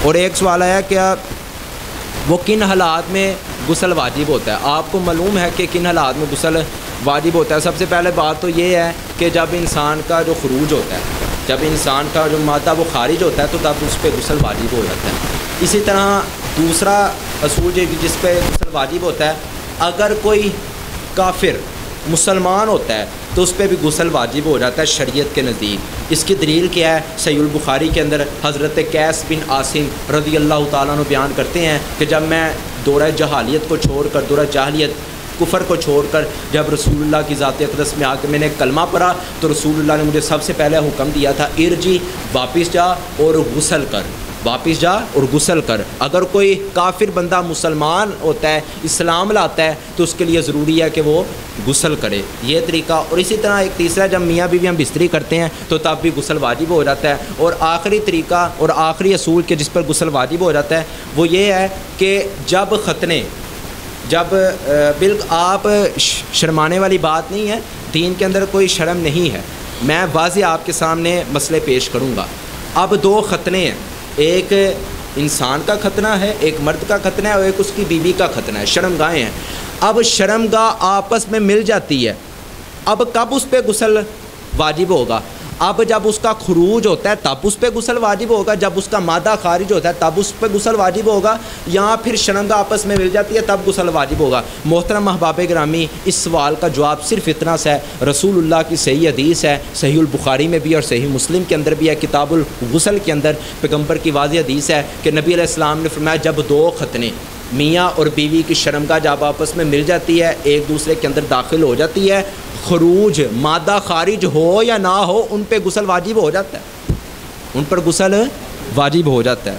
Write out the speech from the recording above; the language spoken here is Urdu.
اور ایک سوال آیا کہ وہ کن حالات میں غسل واجب ہوتا ہے. آپ کو معلوم ہے کہ کن حالات میں غسل واجب ہوتا ہے. سب سے پہلے بات تو یہ ہے کہ جب انسان کا جو خروج ہوتا ہے، جب انسان کا جو مادہ وہ خارج ہوتا ہے تو تب اس پہ غسل واجب ہو جاتا ہے. اسی طرح دوسرا اصول جس پہ غسل واجب ہوتا ہے، اگر کوئی کافر مسلمان ہوتا ہے تو اس پہ بھی غسل واجب ہو جاتا ہے شریعت کے نزدیک. اس کی دلیل کیا ہے؟ صحیح البخاری کے اندر حضرت قیس بن عاصم رضی اللہ تعالیٰ عنہ بیان کرتے ہیں کہ جب میں دورہ جہالیت کو چھوڑ کر، دورہ جاہلیت کفر کو چھوڑ کر جب رسول اللہ کی ذات اقدس میں آ کے میں نے کلمہ پڑھا تو رسول اللہ نے مجھے سب سے پہلے حکم دیا تھا، ارجی، واپس جا اور غسل کر، واپس جا اور غسل کر. اگر کوئی کافر بندہ مسلمان ہوتا ہے، اسلام لاتا ہے، تو اس کے لیے ضروری ہے کہ وہ غسل کرے. یہ طریقہ. اور اسی طرح ایک تیسرا، جب میاں بیوی ہم بستری کرتے ہیں تو تب بھی غسل واجب ہو جاتا ہے. اور آخری طریقہ اور آخری اصول کے جس پر غسل واجب ہو جاتا ہے وہ یہ ہے کہ جب ختنے، جب آپ شرمانے والی بات نہیں ہے، دین کے اندر کوئی شرم نہیں ہے. میں واضح آپ کے سامنے مسئلے پیش کروں گا. اب دو ختنے ہیں، ایک انسان کا ختنہ ہے، ایک مرد کا ختنہ ہے، اور ایک اس کی بیوی کا ختنہ ہے. شرمگاہیں ہیں. اب شرمگاہ آپس میں مل جاتی ہے. اب کب اس پہ غسل واجب ہوگا؟ اب جب اس کا خروج ہوتا ہے تب اس پہ غسل واجب ہوگا، جب اس کا مادہ خارج ہوتا ہے تب اس پہ غسل واجب ہوگا، یا پھر شرمگاہ آپس میں مل جاتی ہے تب غسل واجب ہوگا؟ محترم احباب گرامی، اس سوال کا جواب صرف اتنا سا ہے، رسول اللہ کی صحیح حدیث ہے، صحیح البخاری میں بھی اور صحیح مسلم کے اندر بھی ہے، کتاب الغسل کے اندر پیغمبر کی واضح حدیث ہے کہ نبی علیہ السلام نے فرمایا جب دو ختنے، میاں اور بیوی کی شرمگاہ جب آپس میں مل جاتی ہے، ایک دوسرے کے اندر داخل ہو جاتی ہے، خروج مادہ خارج ہو یا نہ ہو، ان پہ غسل واجب ہو جاتا ہے، ان پر غسل واجب ہو جاتا ہے.